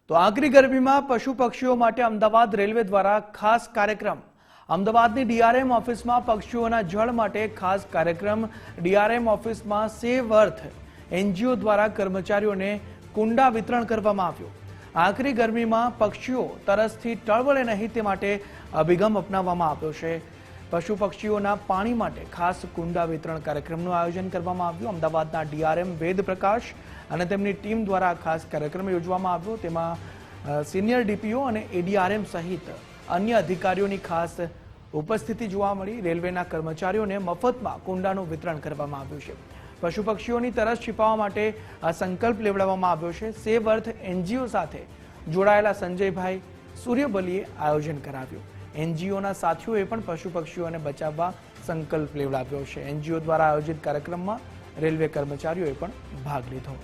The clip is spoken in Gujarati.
તો આકરી ગરમીમાં પશુ પક્ષીઓ માટે અમદાવાદ રેલવે દ્વારા ખાસ કાર્યક્રમ। અમદાવાદની ડીઆરએમ ઓફિસમાં પક્ષીઓના જળ માટે ખાસ કાર્યક્રમ। ડીઆરએમ ઓફિસમાં સેવ અર્થ એનજીઓ દ્વારા કર્મચારીઓને કુંડા વિતરણ કરવામાં આવ્યું। આકરી ગરમીમાં પક્ષીઓ તરસથી ટળવળે નહીં તે માટે અભિગમ અપનાવવામાં આવ્યો છે। પશુ પક્ષીઓના પાણી માટે ખાસ કુંડા વિતરણ કાર્યક્રમનું આયોજન કરવામાં આવ્યું। અમદાવાદના ડીઆરએમ વેદ પ્રકાશ અને તેમની ટીમ દ્વારા ખાસ કાર્યક્રમ યોજવામાં આવ્યો। તેમાં સિનિયર ડીપીઓ અને એડીઆરએમ સહિત અન્ય અધિકારીઓની ખાસ ઉપસ્થિતિ જોવા મળી। રેલવેના કર્મચારીઓને મફતમાં કુંડાનું વિતરણ કરવામાં આવ્યું છે। પશુ પક્ષીઓની તરસ छिपाવવા માટે આ સંકલ્પ લેવડાવવામાં આવ્યો છે। સેવ અર્થ એનજીઓ સાથે જોડાયેલા સંજયભાઈ સૂર્યબલીએ આયોજન કરાવ્યું। એનજીઓના સાથીઓએ પણ પશુ પક્ષીઓને બચાવવા સંકલ્પ લેવડાવ્યો છે। એનજીઓ દ્વારા આયોજિત કાર્યક્રમમાં રેલવે કર્મચારીઓએ પણ ભાગ લીધો।